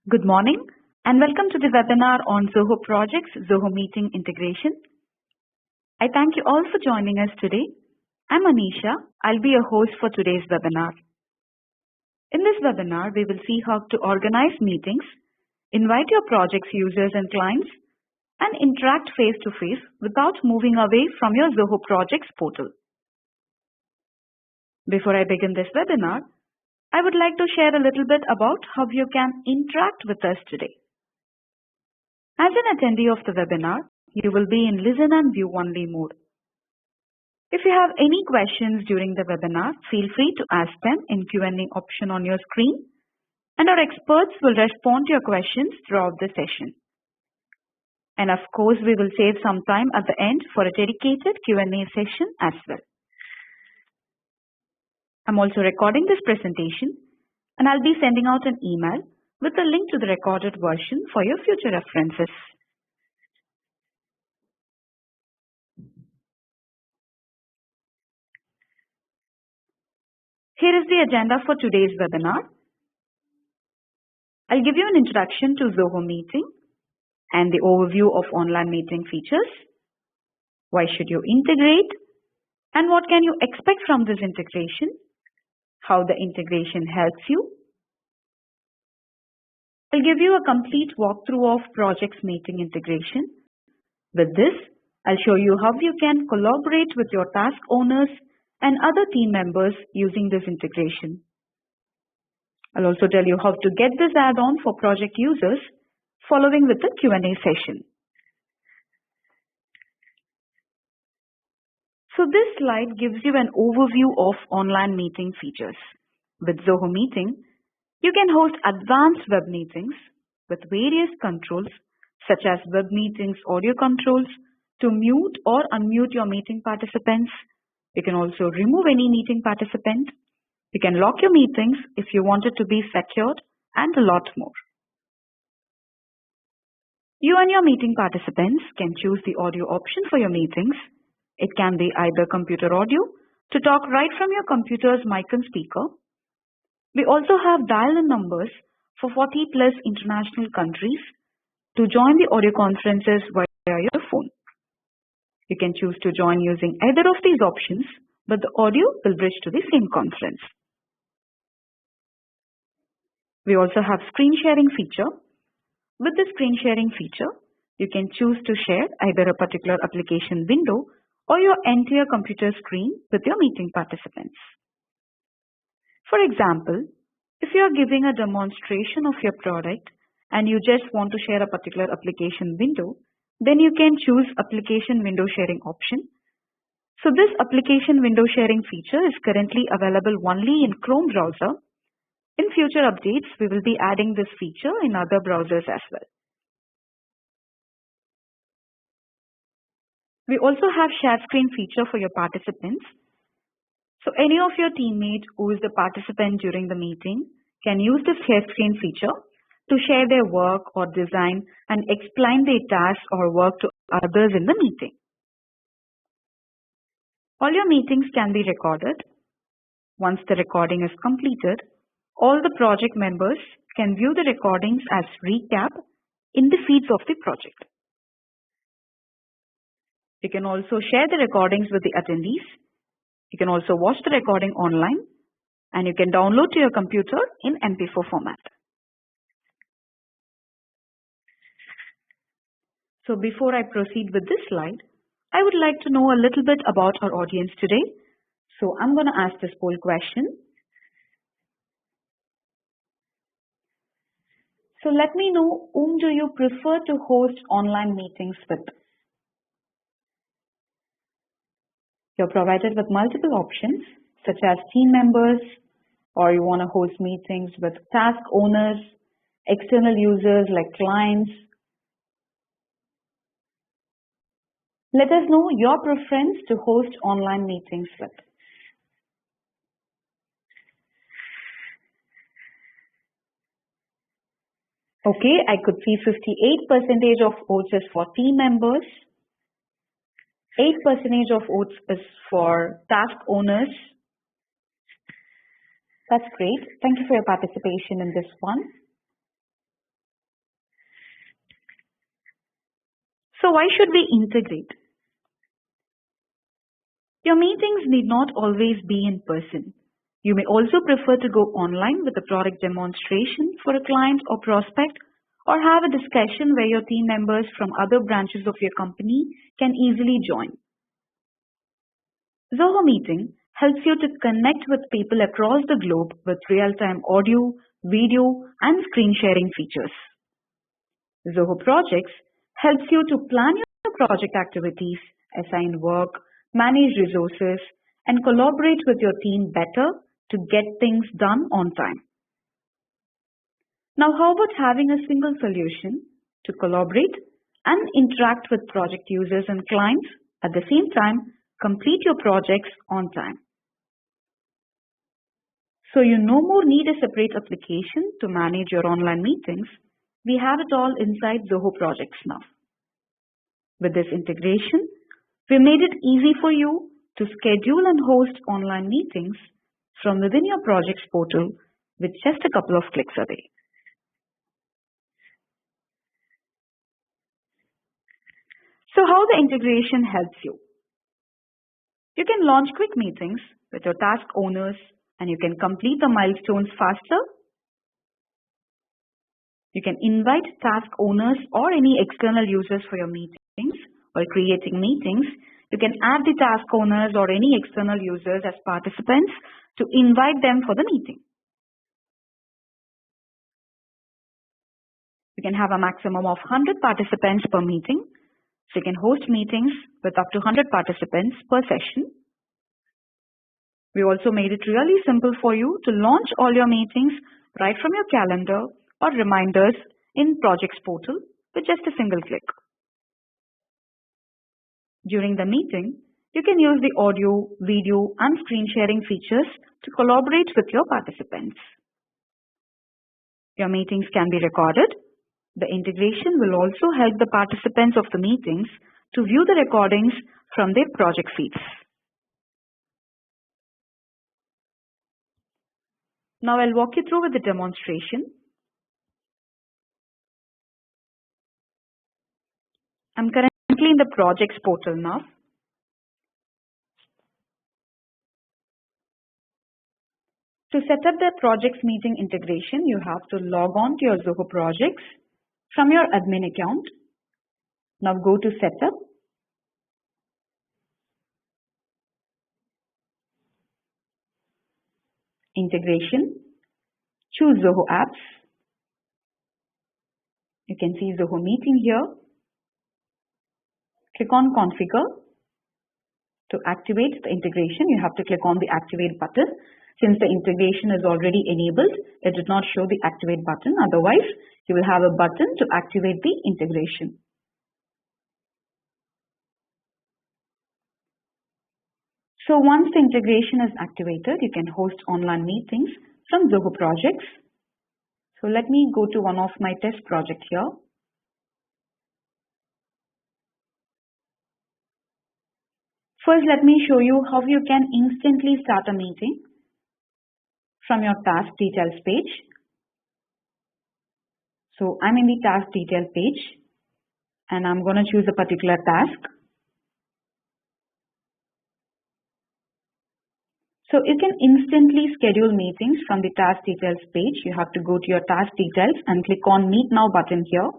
Good morning and welcome to the webinar on Zoho Projects, Zoho Meeting integration. I thank you all for joining us today. I'm Anisha. I'll be your host for today's webinar. In this webinar, we will see how to organize meetings, invite your project's users and clients, and interact face-to-face without moving away from your Zoho Projects portal. Before I begin this webinar, I would like to share a little bit about how you can interact with us today. As an attendee of the webinar, you will be in listen and view only mode. If you have any questions during the webinar, feel free to ask them in Q&A option on your screen, and our experts will respond to your questions throughout the session. And of course, we will save some time at the end for a dedicated Q&A session as well. I'm also recording this presentation, and I'll be sending out an email with a link to the recorded version for your future references. Here is the agenda for today's webinar. I'll give you an introduction to Zoho Meeting and the overview of online meeting features. Why should you integrate? And what can you expect from this integration? How the integration helps you. I'll give you a complete walkthrough of Projects Meeting integration. With this, I'll show you how you can collaborate with your task owners and other team members using this integration. I'll also tell you how to get this add-on for project users following with the Q&A session. So this slide gives you an overview of online meeting features. With Zoho Meeting, you can host advanced web meetings with various controls such as web meetings audio controls to mute or unmute your meeting participants. You can also remove any meeting participant. You can lock your meetings if you want it to be secured, and a lot more. You and your meeting participants can choose the audio option for your meetings. It can be either computer audio to talk right from your computer's mic and speaker. We also have dial-in numbers for 40+ international countries to join the audio conferences via your phone. You can choose to join using either of these options, but the audio will bridge to the same conference. We also have screen sharing feature. With the screen sharing feature, you can choose to share either a particular application window or your entire computer screen with your meeting participants. For example, if you are giving a demonstration of your product and you just want to share a particular application window, then you can choose application window sharing option. So this application window sharing feature is currently available only in Chrome browser. In future updates, we will be adding this feature in other browsers as well. We also have share screen feature for your participants. So any of your teammates who is the participant during the meeting can use this share screen feature to share their work or design and explain their tasks or work to others in the meeting. All your meetings can be recorded. Once the recording is completed, all the project members can view the recordings as recap in the feeds of the project. You can also share the recordings with the attendees. You can also watch the recording online, and you can download to your computer in MP4 format. So before I proceed with this slide, I would like to know a little bit about our audience today. So I'm going to ask this poll question. So let me know, whom do you prefer to host online meetings with? You're provided with multiple options such as team members, or you want to host meetings with task owners, external users like clients. Let us know your preference to host online meetings with. Okay, I could see 58% of votes is for team members. 8% of votes is for task owners. That's great. Thank you for your participation in this one. So why should we integrate? Your meetings need not always be in person. You may also prefer to go online with a product demonstration for a client or prospect, or have a discussion where your team members from other branches of your company can easily join. Zoho Meeting helps you to connect with people across the globe with real-time audio, video, and screen sharing features. Zoho Projects helps you to plan your project activities, assign work, manage resources, and collaborate with your team better to get things done on time. Now, how about having a single solution to collaborate and interact with project users and clients at the same time, complete your projects on time? So you no more need a separate application to manage your online meetings. We have it all inside Zoho Projects now. With this integration, we made it easy for you to schedule and host online meetings from within your projects portal with just a couple of clicks away. So how the integration helps you? You can launch quick meetings with your task owners and you can complete the milestones faster. You can invite task owners or any external users for your meetings. While creating meetings, you can add the task owners or any external users as participants to invite them for the meeting. You can have a maximum of 100 participants per meeting. So you can host meetings with up to 100 participants per session. We also made it really simple for you to launch all your meetings right from your calendar or reminders in Projects portal with just a single click. During the meeting, you can use the audio, video, and screen sharing features to collaborate with your participants. Your meetings can be recorded. The integration will also help the participants of the meetings to view the recordings from their project feeds. Now I'll walk you through with the demonstration. I'm currently in the Projects portal now. To set up the Projects meeting integration, you have to log on to your Zoho Projects from your admin account. Now go to Setup. Integration. Choose Zoho Apps. You can see Zoho Meeting here. Click on Configure. To activate the integration, you have to click on the Activate button. Since the integration is already enabled, it did not show the Activate button. Otherwise, you will have a button to activate the integration. So once the integration is activated, you can host online meetings from Zoho Projects. So let me go to one of my test projects here. First, let me show you how you can instantly start a meeting from your task details page. So I'm in the task detail page and I'm going to choose a particular task. So you can instantly schedule meetings from the task details page. You have to go to your task details and click on Meet Now button here.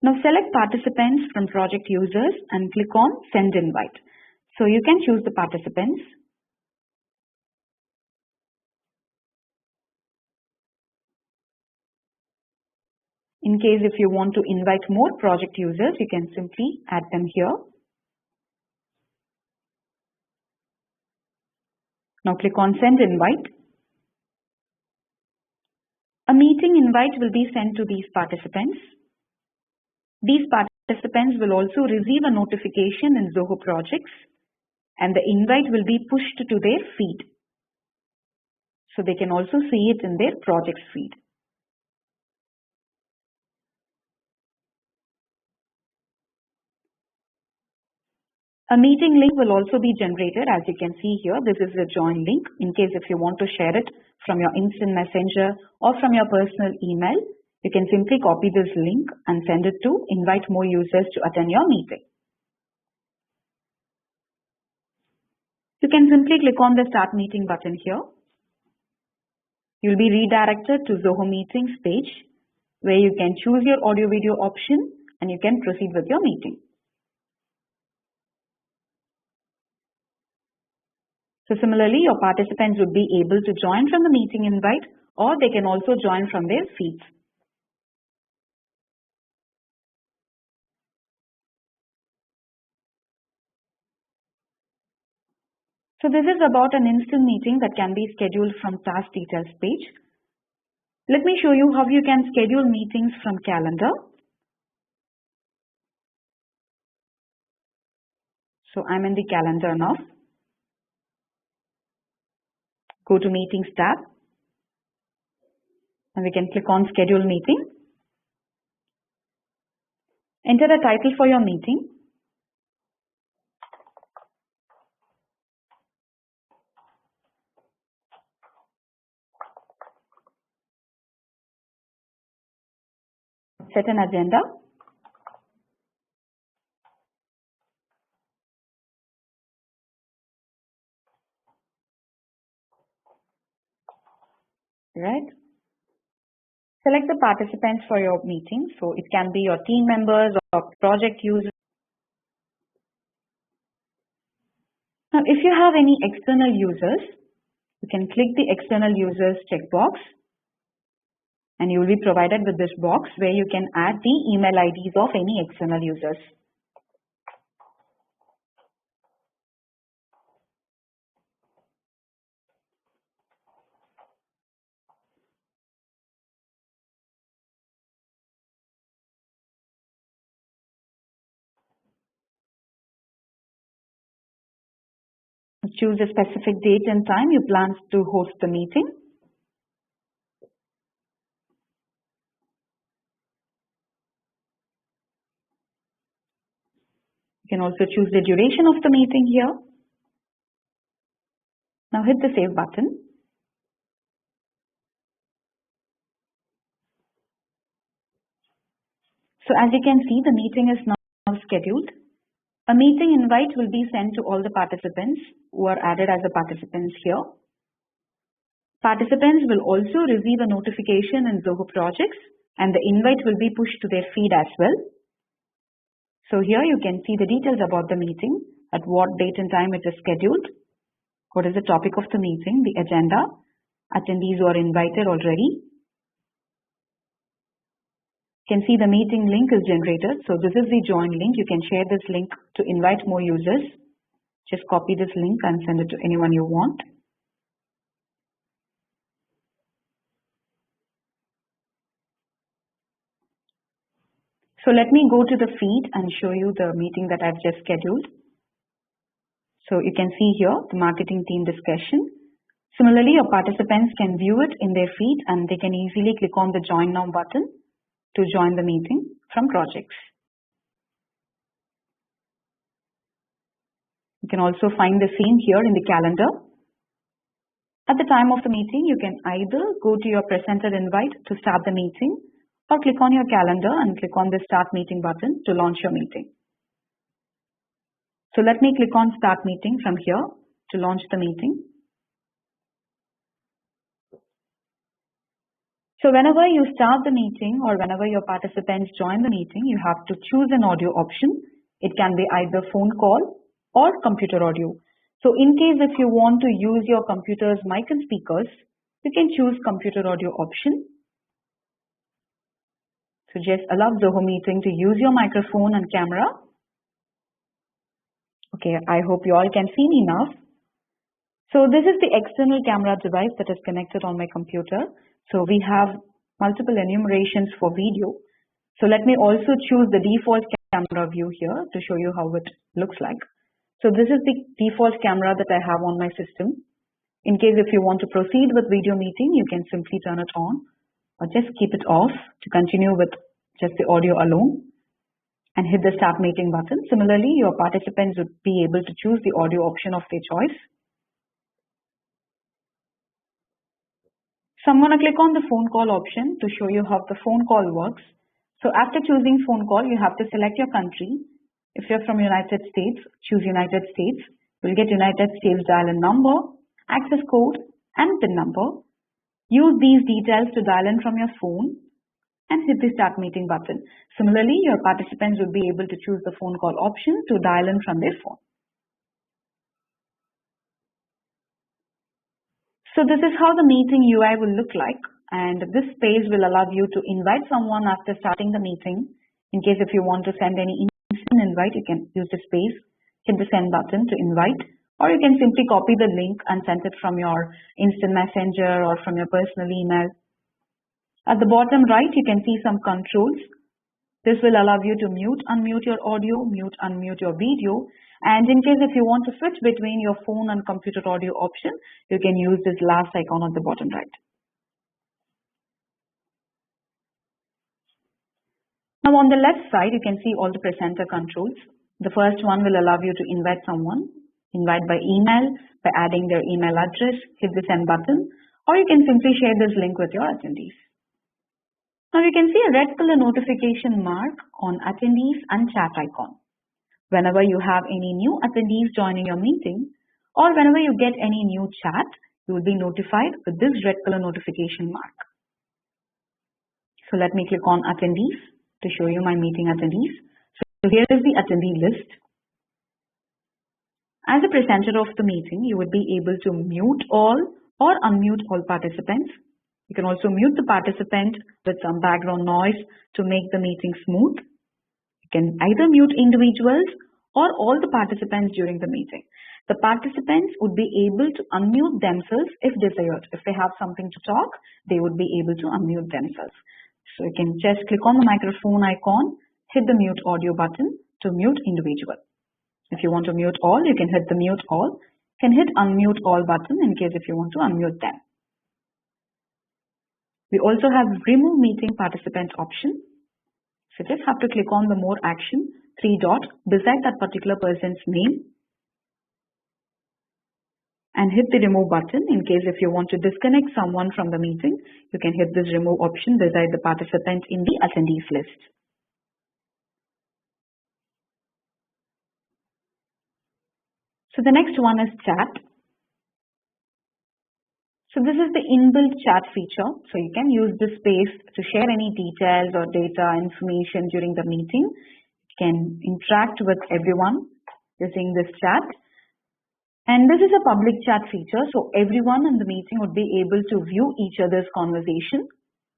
Now select participants from project users and click on Send Invite. So you can choose the participants. In case if you want to invite more project users, you can simply add them here. Now click on Send Invite. A meeting invite will be sent to these participants. These participants will also receive a notification in Zoho Projects and the invite will be pushed to their feed. So they can also see it in their projects feed. A meeting link will also be generated. As you can see here, this is a join link. In case if you want to share it from your instant messenger or from your personal email, You can simply copy this link and send it to invite more users to attend your meeting. You can simply click on the Start Meeting button here. You'll be redirected to Zoho Meetings page where you can choose your audio video option and you can proceed with your meeting. So similarly, your participants would be able to join from the meeting invite or they can also join from their feeds. So this is about an instant meeting that can be scheduled from task details page. Let me show you how you can schedule meetings from calendar. So I'm in the calendar now. Go to Meetings tab and we can click on Schedule Meeting. Enter a title for your meeting. Set an agenda. Right. Select the participants for your meeting. So it can be your team members or project users. Now, if you have any external users, you can click the external users checkbox and you will be provided with this box where you can add the email IDs of any external users. Choose a specific date and time you plan to host the meeting. You can also choose the duration of the meeting here. Now hit the Save button. So as you can see, the meeting is now scheduled. A meeting invite will be sent to all the participants who are added as the participants here. Participants will also receive a notification in Zoho Projects and the invite will be pushed to their feed as well. So here you can see the details about the meeting, at what date and time it is scheduled, what is the topic of the meeting, the agenda, attendees who are invited already. You can see the meeting link is generated. So this is the join link. You can share this link to invite more users. Just copy this link and send it to anyone you want. So let me go to the feed and show you the meeting that I've just scheduled. So you can see here the marketing team discussion. Similarly, your participants can view it in their feed and they can easily click on the Join Now button to join the meeting from projects. You can also find the same here in the calendar. At the time of the meeting, you can either go to your presented invite to start the meeting or click on your calendar and click on the Start Meeting button to launch your meeting. So let me click on Start Meeting from here to launch the meeting. So whenever you start the meeting or whenever your participants join the meeting, you have to choose an audio option. It can be either phone call or computer audio. So in case if you want to use your computer's mic and speakers, you can choose computer audio option. So just allow Zoho Meeting to use your microphone and camera. Okay, I hope you all can see me now. So this is the external camera device that is connected on my computer. So we have multiple enumerations for video. So let me also choose the default camera view here to show you how it looks like. So this is the default camera that I have on my system. In case if you want to proceed with video meeting, you can simply turn it on or just keep it off to continue with just the audio alone and hit the Start Meeting button. Similarly, your participants would be able to choose the audio option of their choice. So I'm going to click on the phone call option to show you how the phone call works. So after choosing phone call, you have to select your country. If you're from United States, choose United States. You'll get United States dial-in number, access code, and PIN number. Use these details to dial in from your phone and hit the Start Meeting button. Similarly, your participants will be able to choose the phone call option to dial in from their phone. So this is how the meeting UI will look like, and this page will allow you to invite someone after starting the meeting. In case if you want to send any instant invite, you can use this page, hit the send button to invite, or you can simply copy the link and send it from your instant messenger or from your personal email. At the bottom right, you can see some controls. This will allow you to mute, unmute your audio, mute, unmute your video. And in case if you want to switch between your phone and computer audio option, you can use this last icon at the bottom right. Now on the left side, you can see all the presenter controls. The first one will allow you to invite someone, invite by email, by adding their email address, hit the send button, or you can simply share this link with your attendees. Now you can see a red color notification mark on attendees and chat icon. Whenever you have any new attendees joining your meeting, or whenever you get any new chat, you will be notified with this red color notification mark. So let me click on attendees to show you my meeting attendees. So here is the attendee list. As a presenter of the meeting, you would be able to mute all or unmute all participants. You can also mute the participant with some background noise to make the meeting smooth. You can either mute individuals or all the participants during the meeting. The participants would be able to unmute themselves if desired. If they have something to talk, they would be able to unmute themselves. So you can just click on the microphone icon, hit the mute audio button to mute individual. If you want to mute all, you can hit the mute all. You can hit unmute all button in case if you want to unmute them. We also have remove meeting participant option. So just have to click on the more action, 3 dot beside that particular person's name and hit the remove button. In case if you want to disconnect someone from the meeting, you can hit this remove option beside the participant in the attendees list. So the next one is chat. So this is the inbuilt chat feature. So you can use this space to share any details or data information during the meeting. You can interact with everyone using this chat. And this is a public chat feature. So everyone in the meeting would be able to view each other's conversation.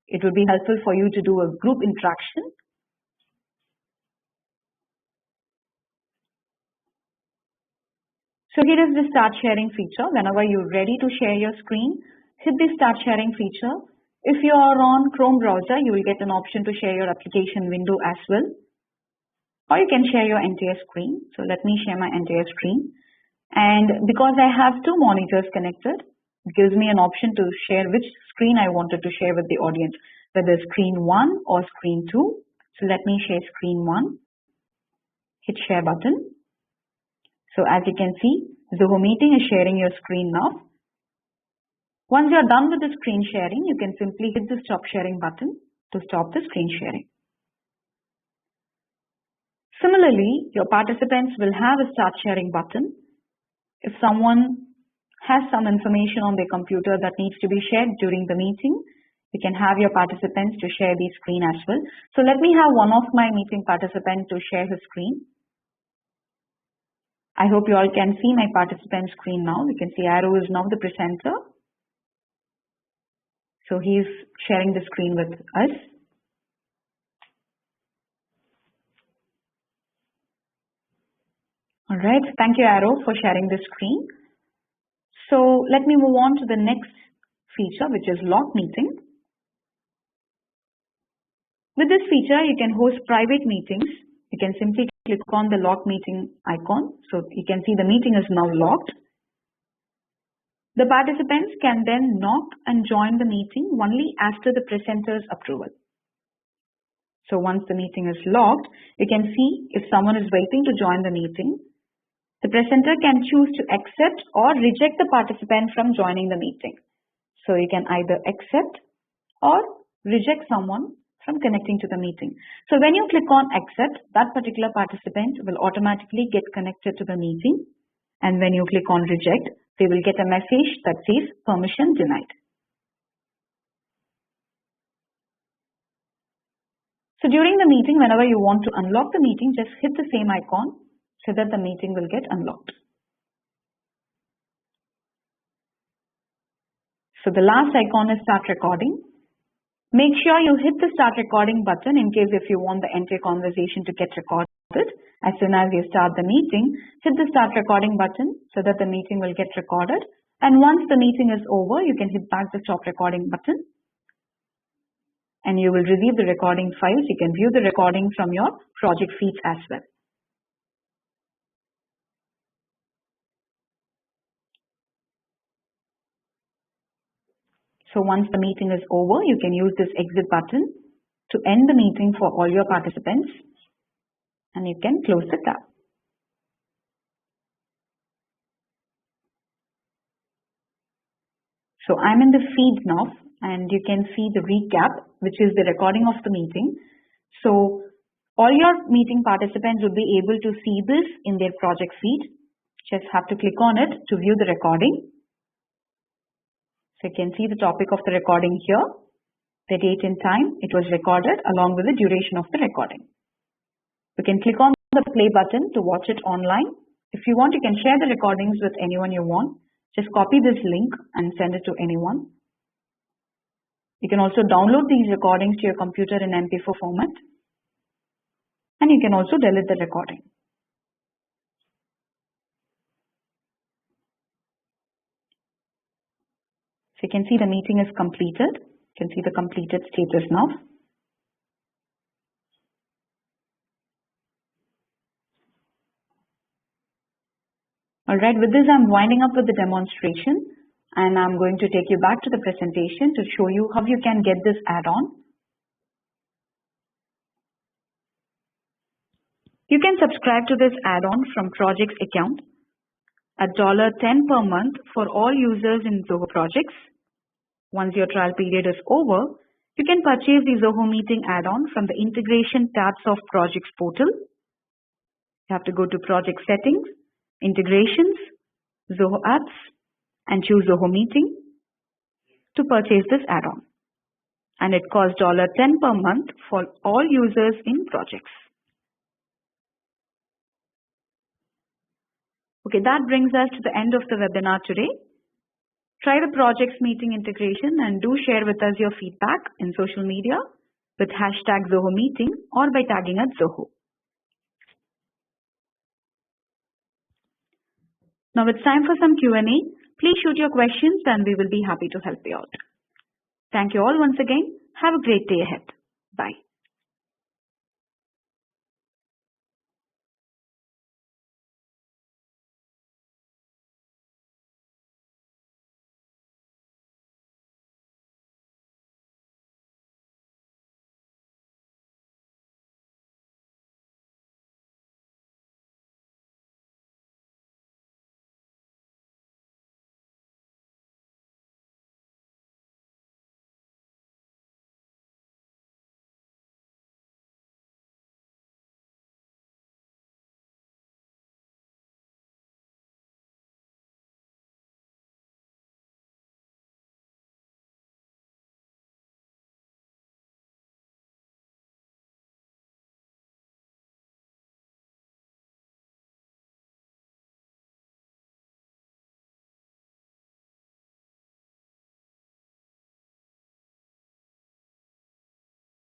It would be helpful for you to do a group interaction. So here is the start sharing feature. Whenever you're ready to share your screen, hit the start sharing feature. If you are on Chrome browser, you will get an option to share your application window as well. Or you can share your entire screen. So let me share my entire screen. And because I have two monitors connected, it gives me an option to share which screen I wanted to share with the audience, whether screen 1 or screen 2. So let me share screen 1. Hit share button. So as you can see, Zoho Meeting is sharing your screen now. Once you are done with the screen sharing, you can simply hit the stop sharing button to stop the screen sharing. Similarly, your participants will have a start sharing button. If someone has some information on their computer that needs to be shared during the meeting, you can have your participants to share the screen as well. So let me have one of my meeting participants to share his screen. I hope you all can see my participant screen now. You can see Arrow is now the presenter. So he is sharing the screen with us. All right. Thank you, Arrow, for sharing the screen. So let me move on to the next feature, which is lock meeting. With this feature, you can host private meetings. You can simply click on the lock meeting icon. So you can see the meeting is now locked. The participants can then knock and join the meeting only after the presenter's approval. So once the meeting is locked, you can see if someone is waiting to join the meeting. The presenter can choose to accept or reject the participant from joining the meeting. So you can either accept or reject someone from connecting to the meeting. So when you click on accept, that particular participant will automatically get connected to the meeting. And when you click on reject, they will get a message that says permission denied. So during the meeting, whenever you want to unlock the meeting, just hit the same icon so that the meeting will get unlocked. So the last icon is start recording. Make sure you hit the start recording button in case if you want the entire conversation to get recorded. As soon as you start the meeting, hit the start recording button so that the meeting will get recorded. And once the meeting is over, you can hit back the stop recording button. And you will receive the recording files. You can view the recording from your project feeds as well. So once the meeting is over, you can use this exit button to end the meeting for all your participants. And you can close the tab. So I'm in the feed now, and you can see the recap, which is the recording of the meeting. So all your meeting participants will be able to see this in their project feed. Just have to click on it to view the recording. So you can see the topic of the recording here, the date and time it was recorded along with the duration of the recording. You can click on the play button to watch it online. If you want, you can share the recordings with anyone you want. Just copy this link and send it to anyone. You can also download these recordings to your computer in MP4 format. And you can also delete the recording. So you can see the meeting is completed. You can see the completed status now. Alright, with this I'm winding up with the demonstration, and I'm going to take you back to the presentation to show you how you can get this add-on. You can subscribe to this add-on from Projects account at $10 per month for all users in Zoho Projects. Once your trial period is over, you can purchase the Zoho Meeting add-on from the integration tabs of Projects portal. You have to go to Project Settings, Integrations, Zoho Apps, and choose Zoho Meeting to purchase this add-on. And it costs $10 per month for all users in Projects. Okay, that brings us to the end of the webinar today. Try the Projects Meeting integration and do share with us your feedback in social media with hashtag Zoho Meeting or by tagging at Zoho. Now it's time for some Q&A. Please shoot your questions and we will be happy to help you out. Thank you all once again. Have a great day ahead. Bye.